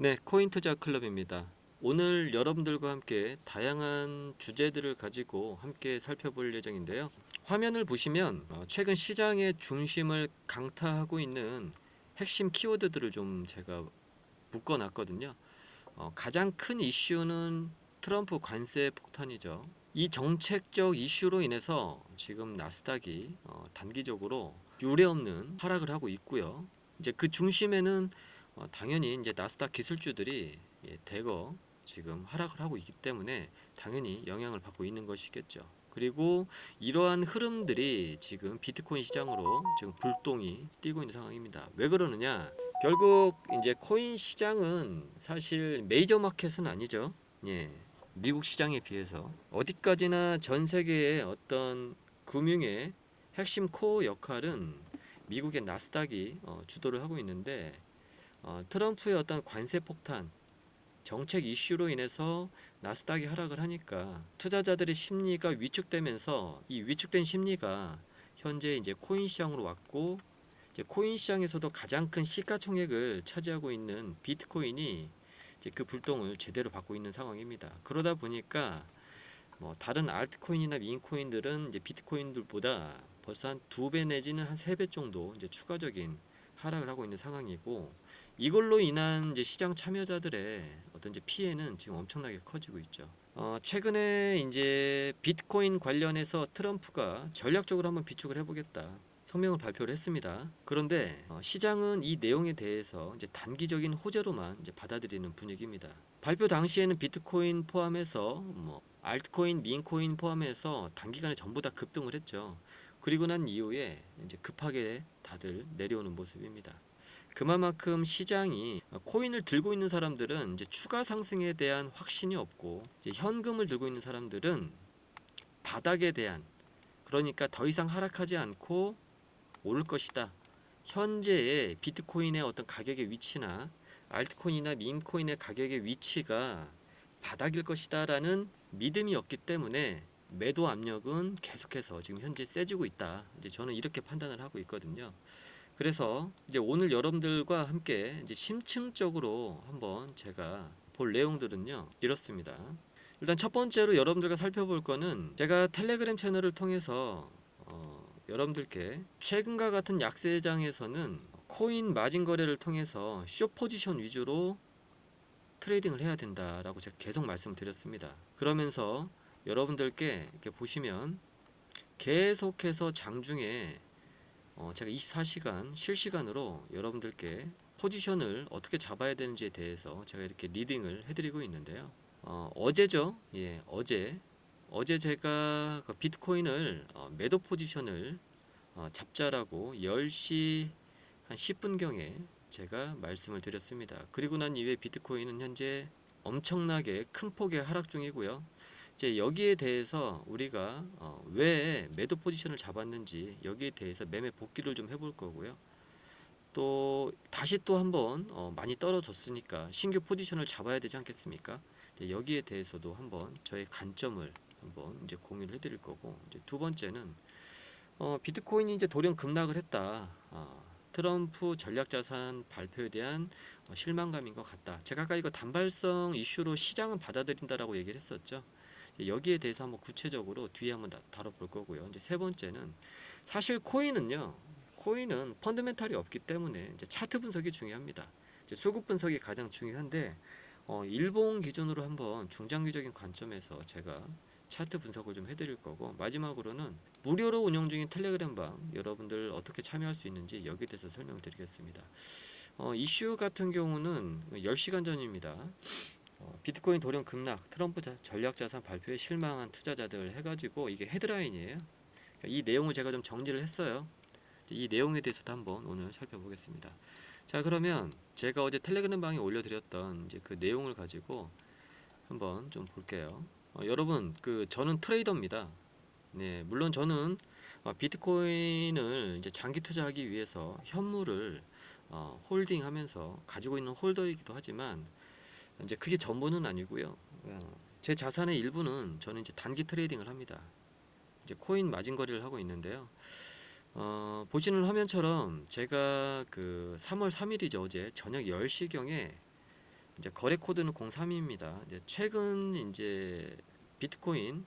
네, 코인 투자 클럽입니다. 오늘 여러분들과 함께 다양한 주제들을 가지고 함께 살펴볼 예정인데요. 화면을 보시면 최근 시장의 중심을 강타하고 있는 핵심 키워드들을 좀 제가 묶어 놨거든요. 가장 큰 이슈는 트럼프 관세 폭탄이죠. 이 정책적 이슈로 인해서 지금 나스닥이 단기적으로 유례없는 하락을 하고 있고요. 이제 그 중심에는 당연히 이제 나스닥 기술주들이 대거 지금 하락을 하고 있기 때문에 당연히 영향을 받고 있는 것이겠죠. 그리고 이러한 흐름들이 지금 비트코인 시장으로 지금 불똥이 뛰고 있는 상황입니다. 왜 그러느냐? 결국 이제 코인 시장은 사실 메이저 마켓은 아니죠. 예. 미국 시장에 비해서 어디까지나 전 세계의 어떤 금융의 핵심 코어 역할은 미국의 나스닥이 주도를 하고 있는데 트럼프의 어떤 관세 폭탄 정책 이슈로 인해서 나스닥이 하락을 하니까 투자자들의 심리가 위축되면서 이 위축된 심리가 현재 이제 코인 시장으로 왔고 이제 코인 시장에서도 가장 큰 시가총액을 차지하고 있는 비트코인이 이제 그 불똥을 제대로 받고 있는 상황입니다. 그러다 보니까 뭐 다른 알트코인이나 민코인들은 이제 비트코인들보다 벌써 한 2배 내지는 한 3배 정도 이제 추가적인 하락을 하고 있는 상황이고 이걸로 인한 이제 시장 참여자들의 어떤 이제 피해는 지금 엄청나게 커지고 있죠. 최근에 이제 비트코인 관련해서 트럼프가 전략적으로 한번 비축을 해보겠다. 성명을 발표를 했습니다. 그런데 시장은 이 내용에 대해서 이제 단기적인 호재로만 이제 받아들이는 분위기입니다. 발표 당시에는 비트코인 포함해서 뭐 알트코인, 민코인 포함해서 단기간에 전부 다 급등을 했죠. 그리고 난 이후에 이제 급하게 다들 내려오는 모습입니다. 그만큼 시장이 코인을 들고 있는 사람들은 이제 추가 상승에 대한 확신이 없고 이제 현금을 들고 있는 사람들은 바닥에 대한 그러니까 더 이상 하락하지 않고 오를 것이다. 현재의 비트코인의 어떤 가격의 위치나 알트코인이나 밈코인의 가격의 위치가 바닥일 것이다라는 믿음이 없기 때문에 매도 압력은 계속해서 지금 현재 세지고 있다. 이제 저는 이렇게 판단을 하고 있거든요. 그래서 이제 오늘 여러분들과 함께 이제 심층적으로 한번 제가 볼 내용들은요 이렇습니다. 일단 첫 번째로 여러분들과 살펴볼 거는 제가 텔레그램 채널을 통해서 여러분들께 최근과 같은 약세장에서는 코인 마진 거래를 통해서 숏 포지션 위주로 트레이딩을 해야 된다라고 제가 계속 말씀드렸습니다. 그러면서 여러분들께 이렇게 보시면 계속해서 장중에 제가 24시간 실시간으로 여러분들께 포지션을 어떻게 잡아야 되는지에 대해서 제가 이렇게 리딩을 해드리고 있는데요. 어제죠. 예, 어제 제가 그 비트코인을 매도 포지션을 잡자라고 10시 한 10분경에 제가 말씀을 드렸습니다. 그리고 난 이후에 비트코인은 현재 엄청나게 큰 폭의 하락 중이고요. 이제 여기에 대해서 우리가 왜 매도 포지션을 잡았는지 여기에 대해서 매매 복귀를 좀 해볼 거고요. 또 다시 또 한번 많이 떨어졌으니까 신규 포지션을 잡아야 되지 않겠습니까? 여기에 대해서도 한번 저의 관점을 한번 이제 공유를 해드릴 거고 이제 두 번째는 비트코인이 이제 돌연 급락을 했다. 트럼프 전략자산 발표에 대한 실망감인 것 같다. 제가 아까 이거 단발성 이슈로 시장은 받아들인다라고 얘기를 했었죠. 여기에 대해서 한번 구체적으로 뒤에 한번 다뤄볼 거고요. 이제 세 번째는 사실 코인은 펀더멘탈이 없기 때문에 이제 차트 분석이 중요합니다. 이제 수급 분석이 가장 중요한데 일본 기준으로 한번 중장기적인 관점에서 제가 차트 분석을 좀 해드릴 거고 마지막으로는 무료로 운영 중인 텔레그램 방 여러분들 어떻게 참여할 수 있는지 여기에 대해서 설명드리겠습니다. 이슈 같은 경우는 10시간 전입니다. 비트코인 돌연 급락, 트럼프 전략자산 발표에 실망한 투자자들 해가지고 이게 헤드라인이에요. 이 내용을 제가 좀 정리를 했어요. 이 내용에 대해서도 한번 오늘 살펴보겠습니다. 자, 그러면 제가 어제 텔레그램 방에 올려드렸던 이제 그 내용을 가지고 한번 좀 볼게요. 여러분, 저는 트레이더입니다. 네, 물론 저는 비트코인을 이제 장기 투자하기 위해서 현물을 홀딩하면서 가지고 있는 홀더이기도 하지만 이제 그게 전부는 아니고요. 제 자산의 일부는 저는 이제 단기 트레이딩을 합니다. 이제 코인 마진 거래를 하고 있는데요. 보시는 화면처럼 제가 그 3월 3일이죠. 어제 저녁 10시경에 이제 거래 코드는 03입니다. 이제 최근 이제 비트코인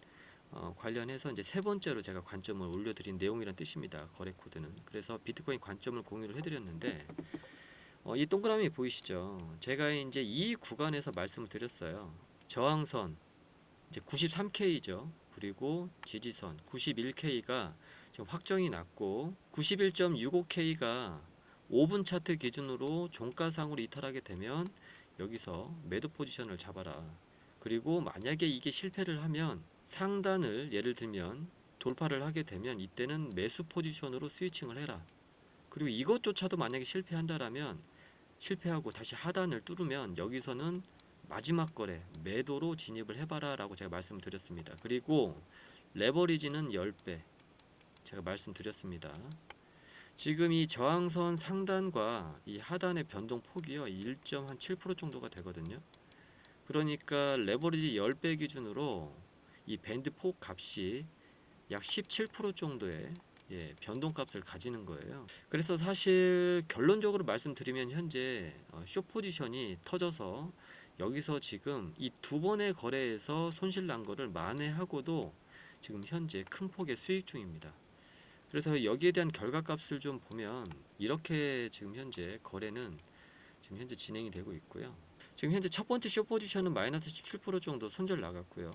관련해서 이제 세 번째로 제가 관점을 올려드린 내용이란 뜻입니다. 거래 코드는. 그래서 비트코인 관점을 공유를 해드렸는데 이 동그라미 보이시죠? 제가 이제 이 구간에서 말씀을 드렸어요. 저항선 이제 93K죠. 그리고 지지선 91K가 지금 확정이 났고 91.65K가 5분 차트 기준으로 종가상으로 이탈하게 되면 여기서 매도 포지션을 잡아라. 그리고 만약에 이게 실패를 하면 상단을 예를 들면 돌파를 하게 되면 이때는 매수 포지션으로 스위칭을 해라. 그리고 이것조차도 만약에 실패한다라면 실패하고 다시 하단을 뚫으면 여기서는 마지막 거래 매도로 진입을 해봐라 라고 제가 말씀드렸습니다. 그리고 레버리지는 10배 제가 말씀드렸습니다. 지금 이 저항선 상단과 이 하단의 변동 폭이요 1.7% 정도가 되거든요. 그러니까 레버리지 10배 기준으로 이 밴드 폭 값이 약 17% 정도의 변동값을 가지는 거예요. 그래서 사실 결론적으로 말씀드리면 현재 숏 포지션이 터져서 여기서 지금 이 두 번의 거래에서 손실 난 거를 만회하고도 지금 현재 큰 폭의 수익 중입니다. 그래서 여기에 대한 결과값을 좀 보면 이렇게 지금 현재 거래는 지금 현재 진행이 되고 있고요. 지금 현재 첫 번째 숏 포지션은 마이너스 17% 정도 손절 나갔고요.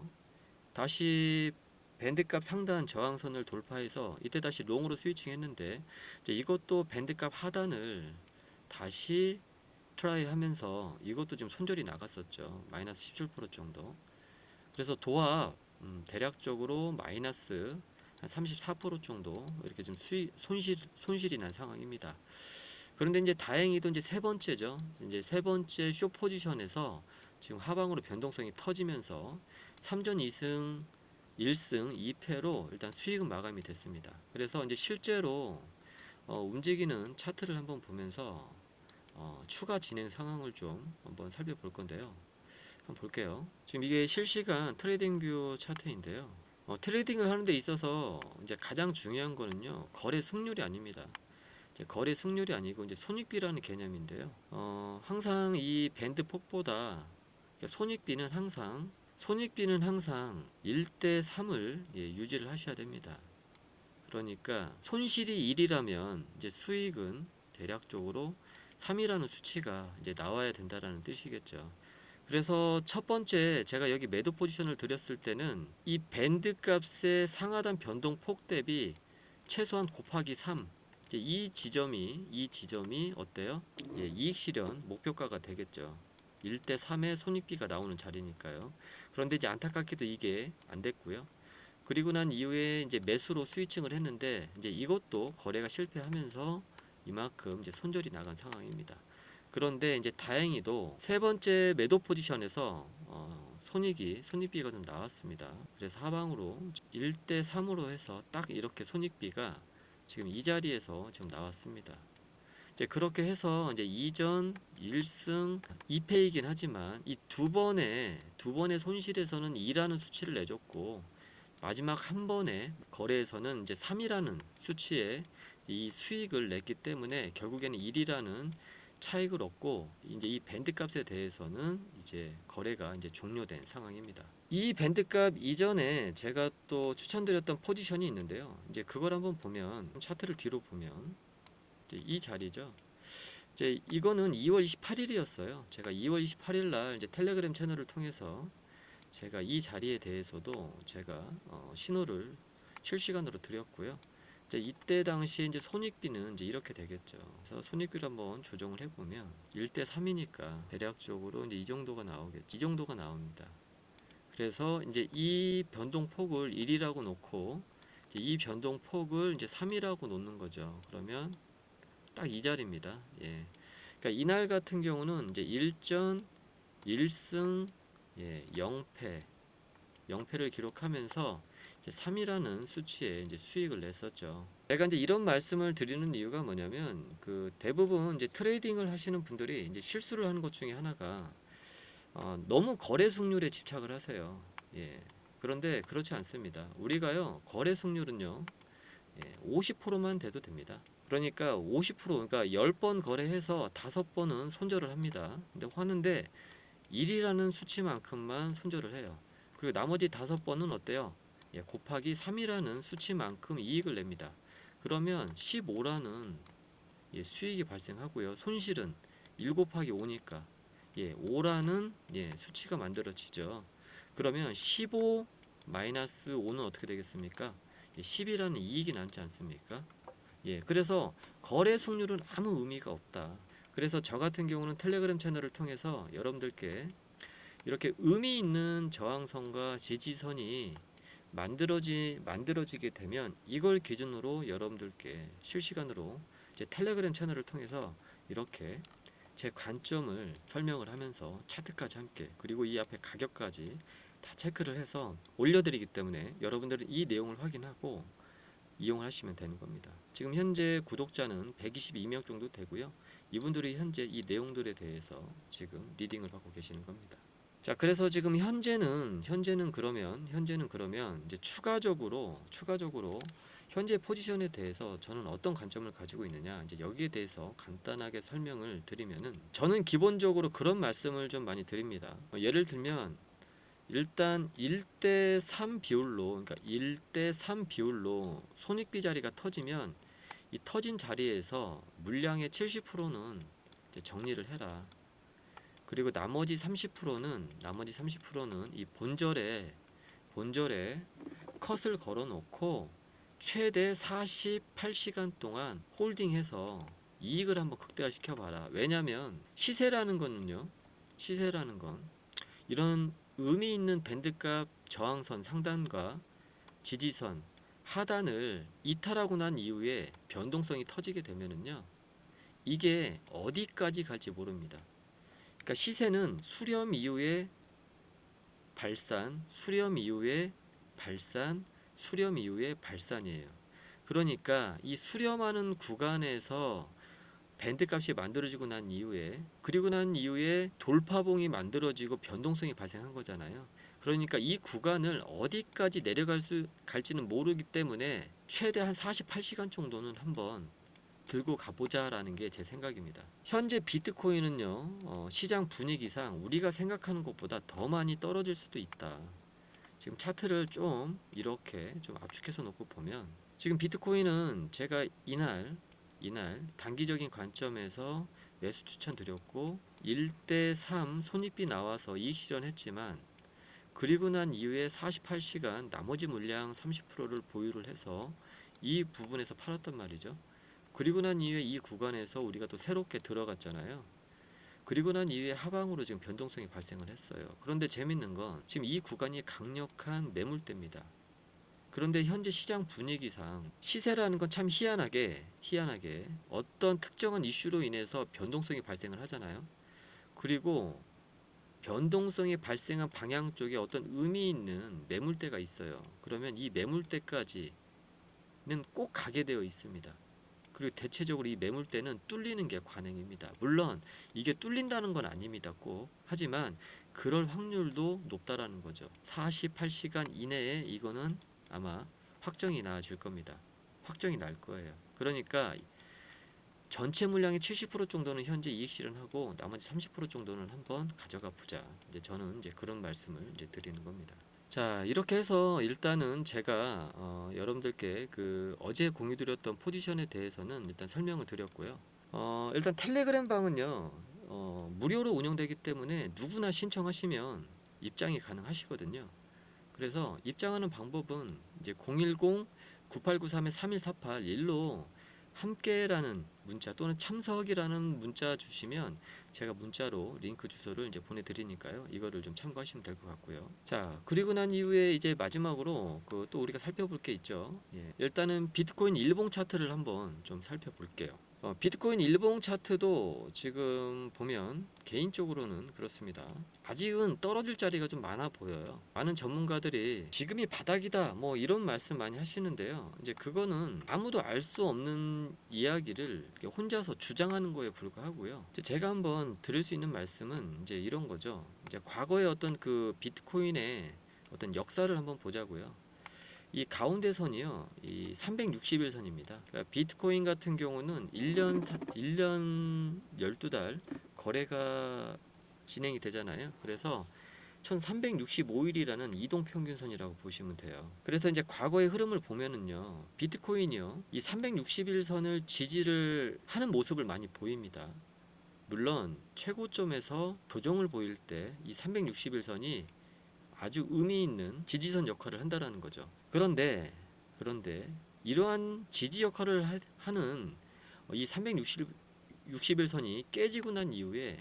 다시 밴드값 상단 저항선을 돌파해서 이때 다시 롱으로 스위칭 했는데 이제 이것도 밴드값 하단을 다시 트라이 하면서 이것도 지금 손절이 나갔었죠. 마이너스 17% 정도. 그래서 도합 대략적으로 마이너스 한 34% 정도 이렇게 좀 손실이 난 상황입니다. 그런데 이제 다행히도 이제 세 번째죠. 이제 세 번째 숏 포지션에서 지금 하방으로 변동성이 터지면서 3전 2승 1승 2패로 일단 수익은 마감이 됐습니다. 그래서 이제 실제로 움직이는 차트를 한번 보면서 추가 진행 상황을 좀 한번 살펴볼 건데요. 한번 볼게요. 지금 이게 실시간 트레이딩 뷰 차트인데요. 트레이딩을 하는 데 있어서 이제 가장 중요한 거는요. 거래 승률이 아닙니다. 이제 거래 승률이 아니고 이제 손익비라는 개념인데요. 항상 이 밴드 폭보다 손익비는 항상 1대 3을 유지를 하셔야 됩니다. 그러니까 손실이 1이라면 이제 수익은 대략적으로 3이라는 수치가 이제 나와야 된다라는 뜻이겠죠. 그래서 첫 번째 제가 여기 매도 포지션을 드렸을 때는 이 밴드 값의 상하단 변동 폭 대비 최소한 곱하기 3 이제 이 지점이 어때요? 이익 실현 목표가가 되겠죠. 1대 3의 손익비가 나오는 자리니까요. 그런데 이제 안타깝게도 이게 안 됐고요. 그리고 난 이후에 이제 매수로 스위칭을 했는데 이제 이것도 거래가 실패하면서 이만큼 이제 손절이 나간 상황입니다. 그런데 이제 다행히도 세 번째 매도 포지션에서 손익비가 좀 나왔습니다. 그래서 하방으로 1대 3으로 해서 딱 이렇게 손익비가 지금 이 자리에서 지금 나왔습니다. 이제 그렇게 해서 이제 2전 1승 2패이긴 하지만 이 두 번의 손실에서는 2라는 수치를 내줬고 마지막 한 번의 거래에서는 이제 3이라는 수치의 이 수익을 냈기 때문에 결국에는 1이라는 차익을 얻고 이제 이 밴드값에 대해서는 이제 거래가 이제 종료된 상황입니다. 이 밴드값 이전에 제가 또 추천드렸던 포지션이 있는데요. 이제 그걸 한번 보면 차트를 뒤로 보면 이제 이 자리죠. 이제 이거는 2월 28일이었어요. 제가 2월 28일 날 이제 텔레그램 채널을 통해서 제가 이 자리에 대해서도 제가 신호를 실시간으로 드렸고요. 이제 이때 당시 이제 손익비는 이제 이렇게 되겠죠. 그래서 손익비를 한번 조정을 해보면 1대 3이니까 대략적으로 이제 이 정도가 나오겠죠. 이 정도가 나옵니다. 그래서 이제 이 변동폭을 1이라고 놓고 이제 이 변동폭을 이제 3이라고 놓는 거죠. 그러면 딱 이 자리입니다. 예. 그러니까 이날 같은 경우는 이제 1전 1승 0패를 기록하면서 이제 3이라는 수치에 이제 수익을 냈었죠. 제가 이제 이런 말씀을 드리는 이유가 뭐냐면 그 대부분 이제 트레이딩을 하시는 분들이 이제 실수를 하는 것 중에 하나가 너무 거래 승률에 집착을 하세요. 예. 그런데 그렇지 않습니다. 우리가요 거래 승률은요 50%만 돼도 됩니다. 그러니까 50% 그러니까 10번 거래해서 5번은 손절을 합니다. 근데 하는데 1이라는 수치만큼만 손절을 해요. 그리고 나머지 5번은 어때요? 예, 곱하기 3이라는 수치만큼 이익을 냅니다. 그러면 15라는 예, 수익이 발생하고요. 손실은 1 곱하기 5니까 예, 5라는 예, 수치가 만들어지죠. 그러면 15 마이너스 5는 어떻게 되겠습니까? 예, 10이라는 이익이 남지 않습니까? 예, 그래서 거래 승률은 아무 의미가 없다. 그래서 저 같은 경우는 텔레그램 채널을 통해서 여러분들께 이렇게 의미 있는 저항선과 지지선이 만들어지게 되면 이걸 기준으로 여러분들께 실시간으로 제 텔레그램 채널을 통해서 이렇게 제 관점을 설명을 하면서 차트까지 함께 그리고 이 앞에 가격까지 다 체크를 해서 올려드리기 때문에 여러분들은 이 내용을 확인하고 이용을 하시면 되는 겁니다. 지금 현재 구독자는 122명 정도 되고요. 이분들이 현재 이 내용들에 대해서 지금 리딩을 받고 계시는 겁니다. 자, 그래서 지금 현재는 그러면 이제 추가적으로 현재 포지션에 대해서 저는 어떤 관점을 가지고 있느냐, 이제 여기에 대해서 간단하게 설명을 드리면은 저는 기본적으로 그런 말씀을 좀 많이 드립니다. 예를 들면 일단 1대3 비율로, 그러니까 1대3 비율로 손익비 자리가 터지면 이 터진 자리에서 물량의 70%는 이제 정리를 해라. 그리고 나머지 30%는 이 본절에 컷을 걸어 놓고 최대 48시간 동안 홀딩해서 이익을 한번 극대화시켜 봐라. 왜냐면 시세라는 건 이런 의미 있는 밴드값 저항선 상단과 지지선 하단을 이탈하고 난 이후에 변동성이 터지게 되면은요, 이게 어디까지 갈지 모릅니다. 그러니까 시세는 수렴 이후에 발산, 수렴 이후에 발산, 수렴 이후에 발산이에요. 그러니까 이 수렴하는 구간에서 밴드값이 만들어지고 난 이후에 돌파봉이 만들어지고 변동성이 발생한 거잖아요. 그러니까 이 구간을 어디까지 갈지는 모르기 때문에 최대한 48시간 정도는 한번 들고 가보자라는 게 제 생각입니다. 현재 비트코인은요, 시장 분위기상 우리가 생각하는 것보다 더 많이 떨어질 수도 있다. 지금 차트를 좀 이렇게 좀 압축해서 놓고 보면 지금 비트코인은 제가 이날 단기적인 관점에서 매수 추천드렸고 1대3 손익비 나와서 이익 실현했지만 그리고 난 이후에 48시간 나머지 물량 30%를 보유를 해서 이 부분에서 팔았단 말이죠. 그리고 난 이후에 이 구간에서 우리가 또 새롭게 들어갔잖아요. 그리고 난 이후에 하방으로 지금 변동성이 발생을 했어요. 그런데 재밌는 건 지금 이 구간이 강력한 매물대입니다. 그런데 현재 시장 분위기상 시세라는 건 참 희한하게 어떤 특정한 이슈로 인해서 변동성이 발생을 하잖아요. 그리고 변동성이 발생한 방향 쪽에 어떤 의미 있는 매물대가 있어요. 그러면 이 매물대까지는 꼭 가게 되어 있습니다. 그리고 대체적으로 이 매물대는 뚫리는 게 관행입니다. 물론 이게 뚫린다는 건 아닙니다. 꼭. 하지만 그럴 확률도 높다라는 거죠. 48시간 이내에 이거는 아마 확정이 나질 겁니다. 확정이 날 거예요. 그러니까 전체 물량의 70% 정도는 현재 이익 실현하고 나머지 30% 정도는 한번 가져가 보자. 이제 저는 이제 그런 말씀을 이제 드리는 겁니다. 자, 이렇게 해서 일단은 제가 여러분들께 그 어제 공유드렸던 포지션에 대해서는 일단 설명을 드렸고요. 일단 텔레그램 방은요, 무료로 운영되기 때문에 누구나 신청하시면 입장이 가능하시거든요. 그래서 입장하는 방법은 이제 010-9893-3148 일로 함께라는 문자 또는 참석이라는 문자 주시면 제가 문자로 링크 주소를 이제 보내드리니까요. 이거를 좀 참고하시면 될 것 같고요. 자, 그리고 난 이후에 이제 마지막으로 그 또 우리가 살펴볼 게 있죠. 예, 일단은 비트코인 일봉 차트를 한번 좀 살펴볼게요. 비트코인 일봉 차트도 지금 보면 개인적으로는 그렇습니다. 아직은 떨어질 자리가 좀 많아 보여요. 많은 전문가들이 지금이 바닥이다 뭐 이런 말씀 많이 하시는데요. 이제 그거는 아무도 알 수 없는 이야기를 혼자서 주장하는 거에 불과하고요. 이제 제가 한번 드릴 수 있는 말씀은 이제 이런 거죠. 이제 과거의 어떤 그 비트코인의 어떤 역사를 한번 보자고요. 이 가운데 선이요, 이 360일선입니다. 그러니까 비트코인 같은 경우는 1년 12달 거래가 진행이 되잖아요. 그래서 1365일이라는 이동평균선이라고 보시면 돼요. 그래서 이제 과거의 흐름을 보면은요, 비트코인이요, 이 360일선을 지지를 하는 모습을 많이 보입니다. 물론 최고점에서 조정을 보일 때 이 360일선이 아주 의미 있는 지지선 역할을 한다라는 거죠. 그런데 이러한 지지 역할을 하는 이 360일선이 깨지고 난 이후에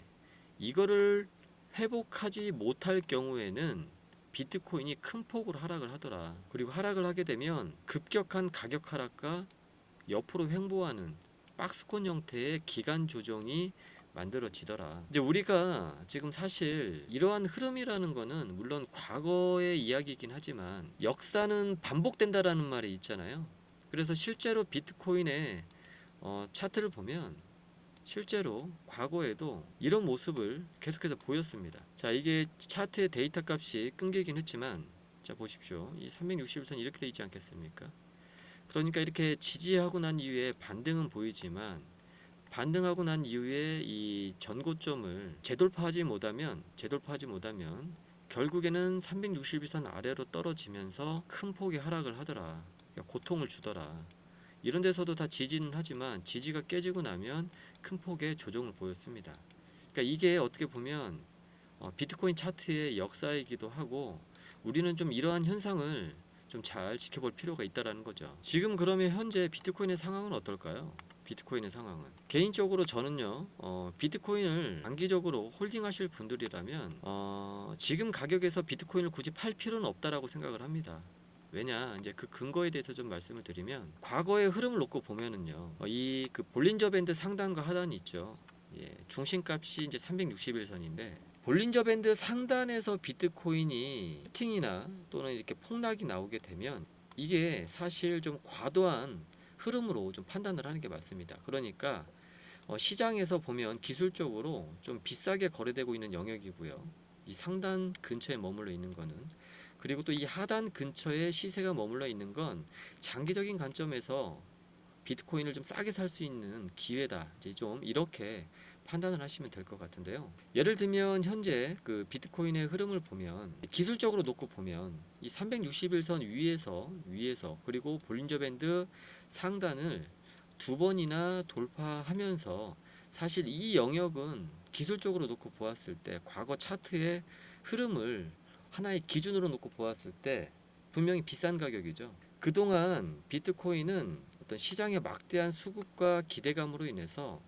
이거를 회복하지 못할 경우에는 비트코인이 큰 폭으로 하락을 하더라. 그리고 하락을 하게 되면 급격한 가격 하락과 옆으로 횡보하는 박스권 형태의 기간 조정이 만들어지더라. 이제 우리가 지금 사실 이러한 흐름이라는 거는 물론 과거의 이야기이긴 하지만 역사는 반복된다라는 말이 있잖아요. 그래서 실제로 비트코인의 차트를 보면 실제로 과거에도 이런 모습을 계속해서 보였습니다. 자, 이게 차트의 데이터 값이 끊기긴 했지만, 자 보십시오. 이 360선 이렇게 되어 있지 않겠습니까? 그러니까 이렇게 지지하고 난 이후에 반등은 보이지만, 반등하고 난 이후에 이 전고점을 재돌파하지 못하면 결국에는 360선 아래로 떨어지면서 큰 폭의 하락을 하더라. 그러니까 고통을 주더라. 이런 데서도 다 지지는 하지만 지지가 깨지고 나면 큰 폭의 조정을 보였습니다. 그러니까 이게 어떻게 보면 비트코인 차트의 역사이기도 하고, 우리는 좀 이러한 현상을 좀 잘 지켜볼 필요가 있다라는 거죠. 지금 그러면 현재 비트코인의 상황은 어떨까요? 비트코인의 상황은 개인적으로 저는요, 비트코인을 장기적으로 홀딩하실 분들이라면 지금 가격에서 비트코인을 굳이 팔 필요는 없다라고 생각을 합니다. 왜냐, 이제 그 근거에 대해서 좀 말씀을 드리면, 과거의 흐름을 놓고 보면은요, 이 그 볼린저 밴드 상단과 하단이 있죠. 예, 중심값이 이제 361선인데 볼린저 밴드 상단에서 비트코인이 슈팅이나 또는 이렇게 폭락이 나오게 되면 이게 사실 좀 과도한 흐름으로 좀 판단을 하는 게 맞습니다. 그러니까 시장에서 보면 기술적으로 좀 비싸게 거래되고 있는 영역이고요. 이 상단 근처에 머물러 있는 거는, 그리고 또 이 하단 근처에 시세가 머물러 있는 건 장기적인 관점에서 비트코인을 좀 싸게 살 수 있는 기회다. 이제 좀 이렇게 판단을 하시면 될 것 같은데요. 예를 들면 현재 그 비트코인의 흐름을 보면 기술적으로 놓고 보면 이 361선 위에서 그리고 볼린저 밴드 상단을 두 번이나 돌파하면서, 사실 이 영역은 기술적으로 놓고 보았을 때 과거 차트의 흐름을 하나의 기준으로 놓고 보았을 때 분명히 비싼 가격이죠. 그동안 비트코인은 어떤 시장의 막대한 수급과 기대감으로 인해서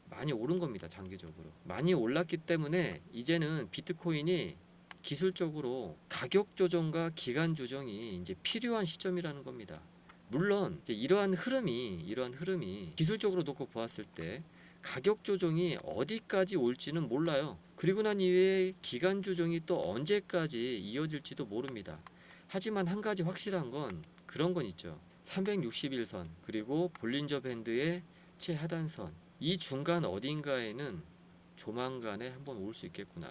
많이 오른 겁니다. 장기적으로 많이 올랐기 때문에 이제는 비트코인이 기술적으로 가격 조정과 기간 조정이 이제 필요한 시점이라는 겁니다. 물론 이제 이러한 흐름이 기술적으로 놓고 보았을 때 가격 조정이 어디까지 올지는 몰라요. 그리고 난 이후에 기간 조정이 또 언제까지 이어질지도 모릅니다. 하지만 한 가지 확실한 건 그런 건 있죠. 361선 그리고 볼린저 밴드의 최하단선, 이 중간 어딘가에는 조만간에 한번 올 수 있겠구나.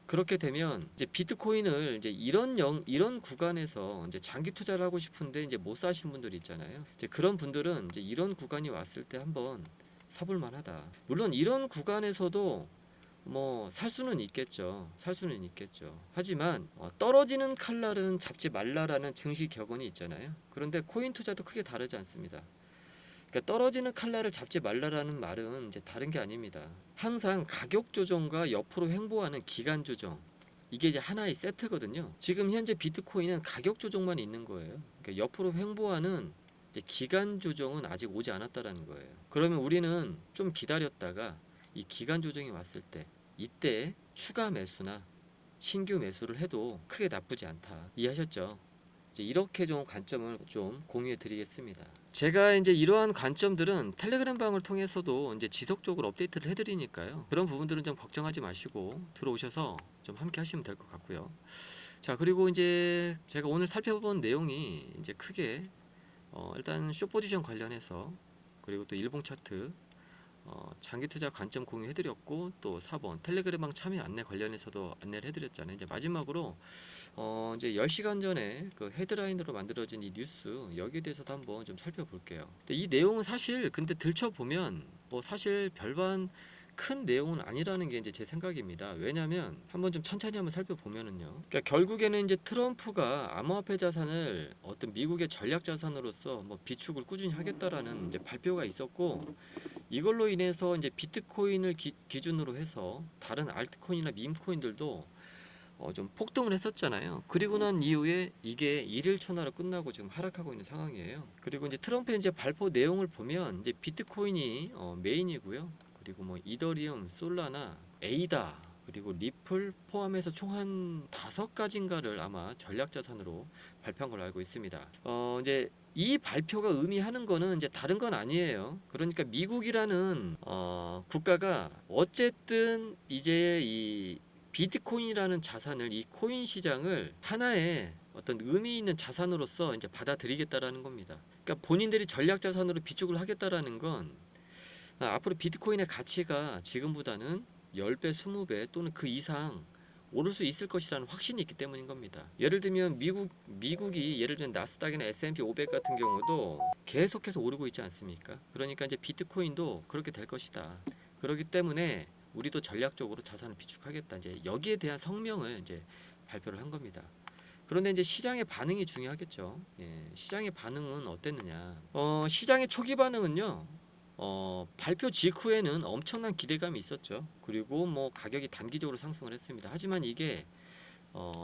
그렇게 되면 이제 비트코인을 이제 이런 구간에서 이제 장기 투자를 하고 싶은데 이제 못 사신 분들 있잖아요. 이제 그런 분들은 이제 이런 구간이 왔을 때 한번 사볼 만하다. 물론 이런 구간에서도 뭐 살 수는 있겠죠. 하지만 떨어지는 칼날은 잡지 말라라는 증시 격언이 있잖아요. 그런데 코인 투자도 크게 다르지 않습니다. 그러니까 떨어지는 칼날을 잡지 말라라는 말은 이제 다른 게 아닙니다. 항상 가격 조정과 옆으로 횡보하는 기간 조정, 이게 이제 하나의 세트거든요. 지금 현재 비트코인은 가격 조정만 있는 거예요. 그러니까 옆으로 횡보하는 이제 기간 조정은 아직 오지 않았다라는 거예요. 그러면 우리는 좀 기다렸다가 이 기간 조정이 왔을 때 이때 추가 매수나 신규 매수를 해도 크게 나쁘지 않다. 이해하셨죠? 이제 이렇게 좀 관점을 좀 공유해 드리겠습니다. 제가 이제 이러한 관점들은 텔레그램 방을 통해서도 이제 지속적으로 업데이트를 해드리니까요. 그런 부분들은 좀 걱정하지 마시고 들어오셔서 좀 함께 하시면 될 것 같고요. 자, 그리고 이제 제가 오늘 살펴본 내용이 이제 크게 일단 숏 포지션 관련해서, 그리고 또 일봉 차트 장기 투자 관점 공유해드렸고, 또 4번 텔레그램방 참여 안내 관련해서도 안내를 해드렸잖아요. 이제 마지막으로 이제 10시간 전에 그 헤드라인으로 만들어진 이 뉴스, 여기에 대해서도 한번 좀 살펴볼게요. 근데 이 내용은 사실 근데 들춰보면 뭐 사실 별반 큰 내용은 아니라는 게 이제 제 생각입니다. 왜냐하면 한번 좀 천천히 한번 살펴보면은요. 그러니까 결국에는 이제 트럼프가 암호화폐 자산을 어떤 미국의 전략 자산으로서 뭐 비축을 꾸준히 하겠다라는 이제 발표가 있었고, 이걸로 인해서 이제 비트코인을 기준으로 해서 다른 알트코인이나 밈코인들도 좀 폭등을 했었잖아요. 그리고 난 이후에 이게 일일 천하로 끝나고 지금 하락하고 있는 상황이에요. 그리고 이제 트럼프의 이제 발표 내용을 보면 이제 비트코인이 메인이고요. 그리고 뭐 이더리움, 솔라나, 에이다, 그리고 리플 포함해서 총 한 5가지인가를 아마 전략 자산으로 발표한 걸로 알고 있습니다. 이제 이 발표가 의미하는 거는 이제 다른 건 아니에요. 그러니까 미국이라는 국가가 어쨌든 이제 이 비트코인이라는 자산을, 이 코인 시장을 하나의 어떤 의미 있는 자산으로서 이제 받아들이겠다라는 겁니다. 그러니까 본인들이 전략 자산으로 비축을 하겠다라는 건 앞으로 비트코인의 가치가 지금보다는 10배, 20배 또는 그 이상 오를 수 있을 것이라는 확신이 있기 때문인 겁니다. 예를 들면 미국이 예를 들면 나스닥이나 S&P 500 같은 경우도 계속해서 오르고 있지 않습니까? 그러니까 이제 비트코인도 그렇게 될 것이다. 그렇기 때문에 우리도 전략적으로 자산을 비축하겠다. 이제 여기에 대한 성명을 이제 발표를 한 겁니다. 그런데 이제 시장의 반응이 중요하겠죠. 예, 시장의 반응은 어땠느냐? 시장의 초기 반응은요. 발표 직후에는 엄청난 기대감이 있었죠. 그리고 뭐 가격이 단기적으로 상승을 했습니다. 하지만 이게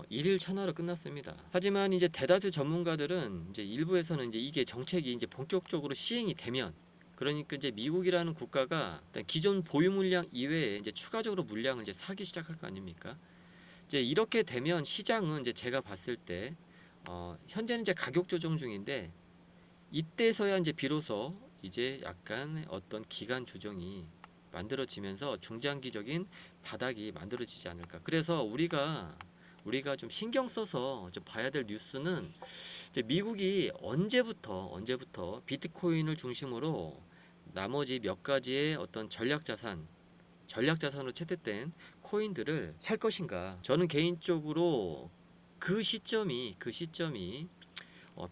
일일 천하로 끝났습니다. 하지만 이제 대다수 전문가들은 이제 일부에서는 이제 이게 정책이 이제 본격적으로 시행이 되면, 그러니까 이제 미국이라는 국가가 기존 보유 물량 이외에 이제 추가적으로 물량을 이제 사기 시작할 거 아닙니까? 이제 이렇게 되면 시장은 이제 제가 봤을 때 현재는 이제 가격 조정 중인데, 이때서야 이제 비로소 이제 약간 어떤 기간 조정이 만들어지면서 중장기적인 바닥이 만들어지지 않을까. 그래서 우리가 좀 신경 써서 좀 봐야 될 뉴스는 이제 미국이 언제부터 비트코인을 중심으로 나머지 몇 가지의 어떤 전략 자산으로 채택된 코인들을 살 것인가. 저는 개인적으로 그 시점이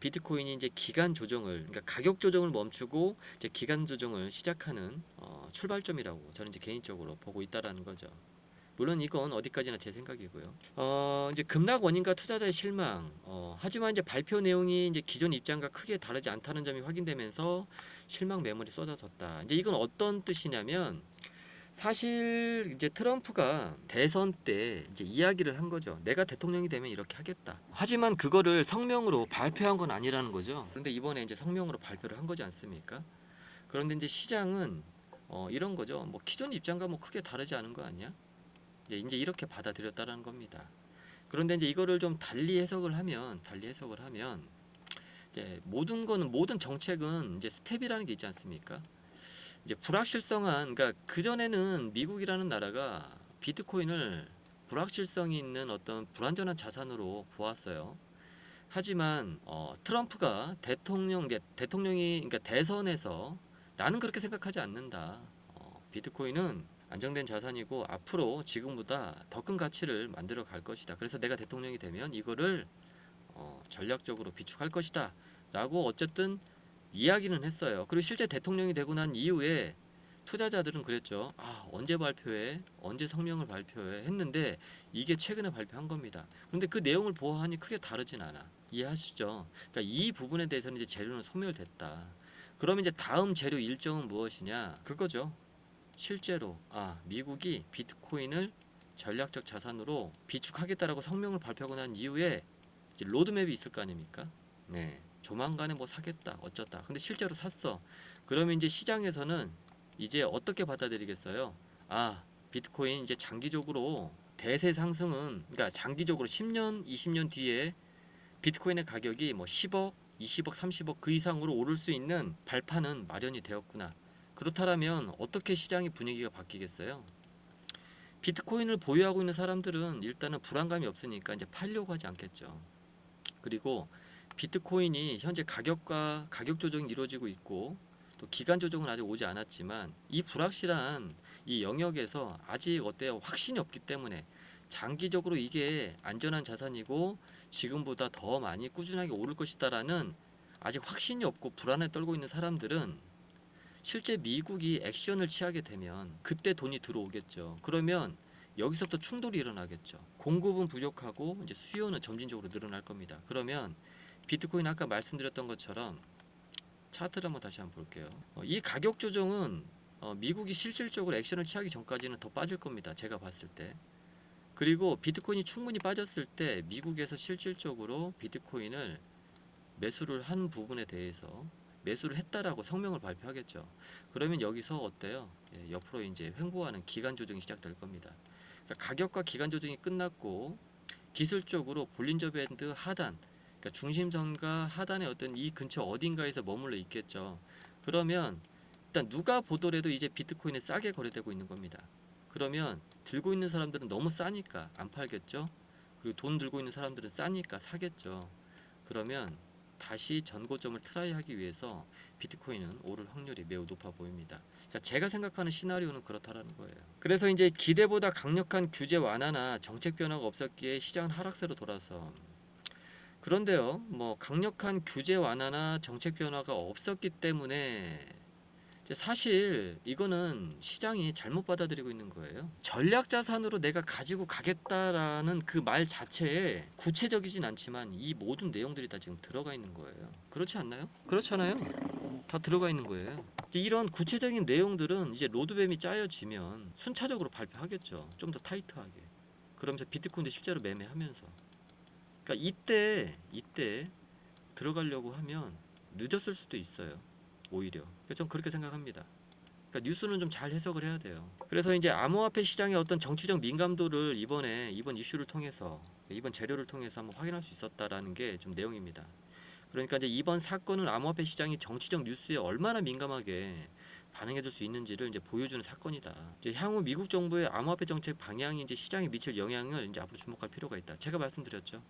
비트코인이 이제 기간 조정을, 그러니까 가격 조정을 멈추고 이제 기간 조정을 시작하는 출발점이라고 저는 이제 개인적으로 보고 있다라는 거죠. 물론 이건 어디까지나 제 생각이고요. 이제 급락 원인과 투자자의 실망. 하지만 이제 발표 내용이 이제 기존 입장과 크게 다르지 않다는 점이 확인되면서 실망 매물이 쏟아졌다. 이제 이건 어떤 뜻이냐면, 사실 이제 트럼프가 대선 때 이제 이야기를 한 거죠. 내가 대통령이 되면 이렇게 하겠다. 하지만 그거를 성명으로 발표한 건 아니라는 거죠. 그런데 이번에 이제 성명으로 발표를 한 거지 않습니까? 그런데 이제 시장은 이런 거죠. 뭐 기존 입장과 뭐 크게 다르지 않은 거 아니야? 이제 이렇게 받아들였다라는 겁니다. 그런데 이제 이거를 좀 달리 해석을 하면 이제 모든 정책은 이제 스텝이라는 게 있지 않습니까? 이제 불확실성한, 그러니까 그 전에는 미국이라는 나라가 비트코인을 불확실성이 있는 어떤 불안전한 자산으로 보았어요. 하지만 트럼프가 대통령이 그러니까 대선에서 나는 그렇게 생각하지 않는다. 비트코인은 안정된 자산이고 앞으로 지금보다 더 큰 가치를 만들어 갈 것이다. 그래서 내가 대통령이 되면 이거를 전략적으로 비축할 것이다. 라고 어쨌든 이야기는 했어요. 그리고 실제 대통령이 되고 난 이후에 투자자들은 그랬죠. 언제 발표해? 언제 성명을 발표해? 했는데 이게 최근에 발표한 겁니다. 그런데 그 내용을 보아하니 크게 다르진 않아. 이해하시죠? 그러니까 이 부분에 대해서는 이제 재료는 소멸됐다. 그러면 이제 다음 재료 일정은 무엇이냐? 그거죠. 실제로 미국이 비트코인을 전략적 자산으로 비축하겠다라고 성명을 발표하고 난 이후에 이제 로드맵이 있을 거 아닙니까? 네. 조만간에 뭐 사겠다 어쩌다. 근데 실제로 샀어. 그러면 이제 시장에서는 이제 어떻게 받아들이겠어요? 비트코인 이제 장기적으로 대세 상승은, 그러니까 장기적으로 10년, 20년 뒤에 비트코인의 가격이 뭐 10억, 20억, 30억 그 이상으로 오를 수 있는 발판은 마련이 되었구나. 그렇다면 어떻게 시장의 분위기가 바뀌겠어요? 비트코인을 보유하고 있는 사람들은 일단은 불안감이 없으니까 이제 팔려고 하지 않겠죠. 그리고 비트코인이 현재 가격 조정이 이루어지고 있고, 또 기간 조정은 아직 오지 않았지만 이 불확실한 이 영역에서 아직 어때요? 확신이 없기 때문에 장기적으로 이게 안전한 자산이고 지금보다 더 많이 꾸준하게 오를 것이다라는 아직 확신이 없고 불안에 떨고 있는 사람들은 실제 미국이 액션을 취하게 되면 그때 돈이 들어오겠죠. 그러면 여기서 또 충돌이 일어나겠죠. 공급은 부족하고 이제 수요는 점진적으로 늘어날 겁니다. 그러면 비트코인 아까 말씀드렸던 것처럼 차트를 한번 다시 한번 볼게요. 이 가격 조정은 미국이 실질적으로 액션을 취하기 전까지는 더 빠질 겁니다. 제가 봤을 때. 그리고 비트코인이 충분히 빠졌을 때 미국에서 실질적으로 비트코인을 매수를 한 부분에 대해서 매수를 했다라고 성명을 발표하겠죠. 그러면 여기서 어때요? 옆으로 이제 횡보하는 기간 조정이 시작될 겁니다. 그러니까 가격과 기간 조정이 끝났고 기술적으로 볼린저 밴드 하단, 그러니까 중심선과 하단의 어떤 이 근처 어딘가에서 머물러 있겠죠. 그러면 일단 누가 보더라도 이제 비트코인이 싸게 거래되고 있는 겁니다. 그러면 들고 있는 사람들은 너무 싸니까 안 팔겠죠. 그리고 돈 들고 있는 사람들은 싸니까 사겠죠. 그러면 다시 전고점을 트라이하기 위해서 비트코인은 오를 확률이 매우 높아 보입니다. 그러니까 제가 생각하는 시나리오는 그렇다라는 거예요. 그래서 이제 기대보다 강력한 규제 완화나 정책 변화가 없었기에 시장은 하락세로 돌아서 그런데요, 뭐 강력한 규제 완화나 정책 변화가 없었기 때문에 사실 이거는 시장이 잘못 받아들이고 있는 거예요. 전략 자산으로 내가 가지고 가겠다라는 그 말 자체에 구체적이진 않지만 이 모든 내용들이 다 지금 들어가 있는 거예요. 그렇지 않나요? 그렇잖아요. 다 들어가 있는 거예요. 이런 구체적인 내용들은 이제 로드맵이 짜여지면 순차적으로 발표하겠죠. 좀 더 타이트하게. 그러면서 비트코인도 실제로 매매하면서. 그러니까 이때 들어가려고 하면 늦었을 수도 있어요. 오히려. 그래서 전 그렇게 생각합니다. 그러니까 뉴스는 좀 잘 해석을 해야 돼요. 그래서 이제 암호화폐 시장의 어떤 정치적 민감도를 이번 이슈를 통해서 이번 재료를 통해서 한번 확인할 수 있었다라는 게 좀 내용입니다. 그러니까 이제 이번 사건은 암호화폐 시장이 정치적 뉴스에 얼마나 민감하게 반응해줄 수 있는지를 이제 보여주는 사건이다. 이제 향후 미국 정부의 암호화폐 정책 방향이 이제 시장에 미칠 영향을 이제 앞으로 주목할 필요가 있다. 제가 말씀드렸죠.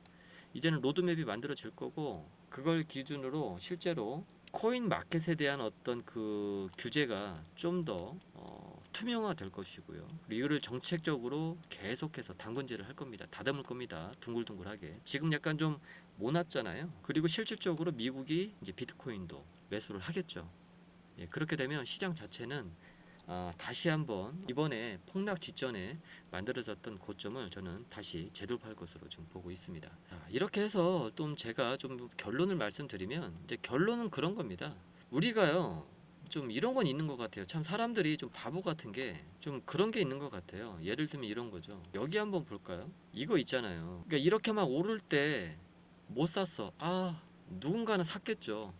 이제는 로드맵이 만들어질 거고 그걸 기준으로 실제로 코인 마켓에 대한 어떤 그 규제가 좀 더 투명화될 것이고요. 그리고 이거를 정책적으로 계속해서 당근질을 할 겁니다. 다듬을 겁니다. 둥글둥글하게. 지금 약간 좀 모났잖아요. 그리고 실질적으로 미국이 이제 비트코인도 매수를 하겠죠. 예, 그렇게 되면 시장 자체는 다시 한번 이번에 폭락 직전에 만들어졌던 고점을 저는 다시 재돌파할 것으로 지금 보고 있습니다. 이렇게 해서 좀 제가 좀 결론을 말씀드리면 이제 결론은 그런 겁니다. 우리가요 좀 이런 건 있는 것 같아요. 참 사람들이 좀 바보 같은 게 좀 그런 게 있는 것 같아요. 예를 들면 이런 거죠. 여기 한번 볼까요? 이거 있잖아요. 그러니까 이렇게 막 오를 때 못 샀어. 누군가는 샀겠죠.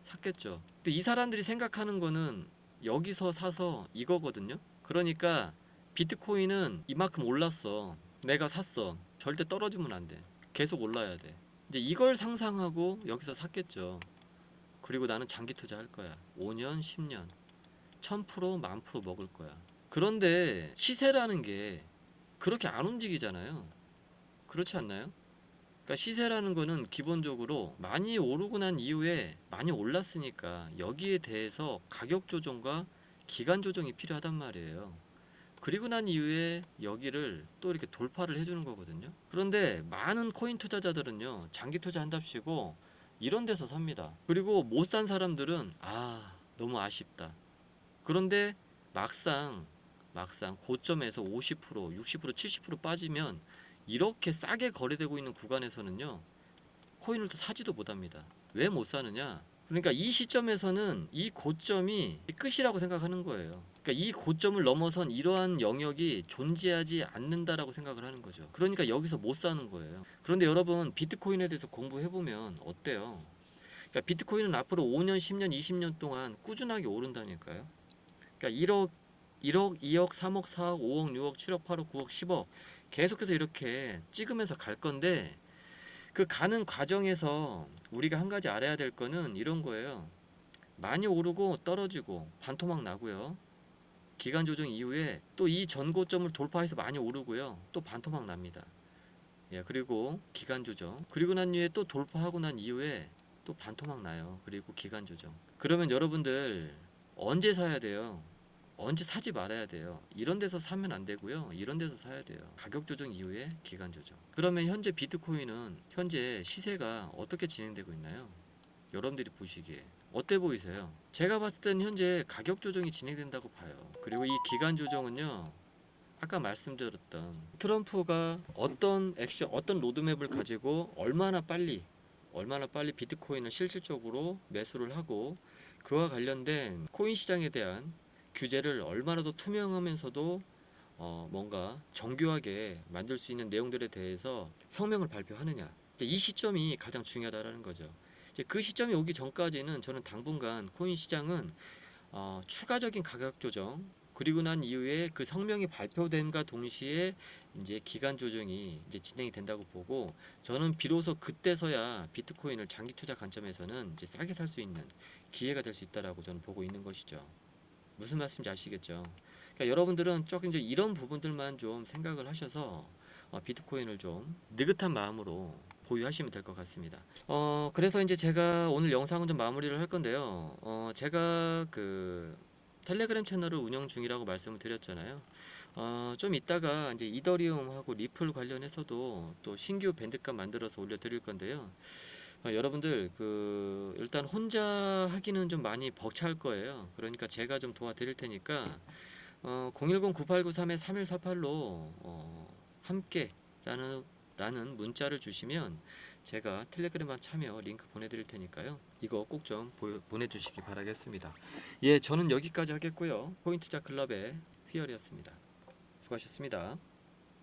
샀겠죠. 근데 이 사람들이 생각하는 거는 여기서 사서 이거거든요. 그러니까 비트코인은 이만큼 올랐어. 내가 샀어. 절대 떨어지면 안 돼. 계속 올라야 돼. 이제 이걸 상상하고 여기서 샀겠죠. 그리고 나는 장기 투자할 거야. 5년, 10년. 1000%, 10,000% 먹을 거야. 그런데 시세라는 게 그렇게 안 움직이잖아요. 그렇지 않나요? 그러니까 시세라는 거는 기본적으로 많이 오르고 난 이후에 많이 올랐으니까 여기에 대해서 가격 조정과 기간 조정이 필요하단 말이에요. 그리고 난 이후에 여기를 또 이렇게 돌파를 해주는 거거든요. 그런데 많은 코인 투자자들은요, 장기 투자한답시고 이런 데서 삽니다. 그리고 못 산 사람들은 너무 아쉽다. 그런데 막상 고점에서 50%, 60%, 70% 빠지면 이렇게 싸게 거래되고 있는 구간에서는요, 코인을 또 사지도 못합니다. 왜 못 사느냐? 그러니까 이 시점에서는 이 고점이 끝이라고 생각하는 거예요. 그러니까 이 고점을 넘어선 이러한 영역이 존재하지 않는다라고 생각을 하는 거죠. 그러니까 여기서 못 사는 거예요. 그런데 여러분 비트코인에 대해서 공부해보면 어때요? 그러니까 비트코인은 앞으로 5년, 10년, 20년 동안 꾸준하게 오른다니까요. 그러니까 1억, 2억, 3억, 4억, 5억, 6억, 7억, 8억, 9억, 10억 계속해서 이렇게 찍으면서 갈 건데 그 가는 과정에서 우리가 한 가지 알아야 될 거는 이런 거예요. 많이 오르고 떨어지고 반토막 나고요. 기간 조정 이후에 또 이 전고점을 돌파해서 많이 오르고요. 또 반토막 납니다. 예, 그리고 기간 조정. 그리고 난 이후에 또 돌파하고 난 이후에 또 반토막 나요. 그리고 기간 조정. 그러면 여러분들 언제 사야 돼요? 언제 사지 말아야 돼요. 이런 데서 사면 안 되고요. 이런 데서 사야 돼요. 가격 조정 이후에 기간 조정. 그러면 현재 비트코인은 현재 시세가 어떻게 진행되고 있나요? 여러분들이 보시기에 어때 보이세요? 제가 봤을 때는 현재 가격 조정이 진행된다고 봐요. 그리고 이 기간 조정은요, 아까 말씀드렸던 트럼프가 어떤 액션, 어떤 로드맵을 가지고 얼마나 빨리 비트코인을 실질적으로 매수를 하고 그와 관련된 코인 시장에 대한 규제를 얼마나 더 투명하면서도 뭔가 정교하게 만들 수 있는 내용들에 대해서 성명을 발표하느냐. 이제 이 시점이 가장 중요하다라는 거죠. 이제 그 시점이 오기 전까지는 저는 당분간 코인 시장은 추가적인 가격 조정 그리고 난 이후에 그 성명이 발표됨과 동시에 이제 기간 조정이 이제 진행이 된다고 보고 저는 비로소 그때서야 비트코인을 장기 투자 관점에서는 이제 싸게 살 수 있는 기회가 될 수 있다라고 저는 보고 있는 것이죠. 무슨 말씀인지 아시겠죠? 그러니까 여러분들은 조금 이제 이런 부분들만 좀 생각을 하셔서 비트코인을 좀 느긋한 마음으로 보유하시면 될 것 같습니다. 그래서 이제 제가 오늘 영상은 좀 마무리를 할 건데요. 제가 그 텔레그램 채널을 운영 중이라고 말씀을 드렸잖아요. 좀 이따가 이제 이더리움하고 리플 관련해서도 또 신규 밴드값 만들어서 올려드릴 건데요. 여러분들 그 일단 혼자 하기는 좀 많이 벅찰 거예요. 그러니까 제가 좀 도와드릴 테니까 010-9893-3148로 함께라는 문자를 주시면 제가 텔레그램만 참여 링크 보내드릴 테니까요. 이거 꼭 좀 보내주시기 바라겠습니다. 예, 저는 여기까지 하겠고요. 포인트자 클럽의 휘열이었습니다. 수고하셨습니다.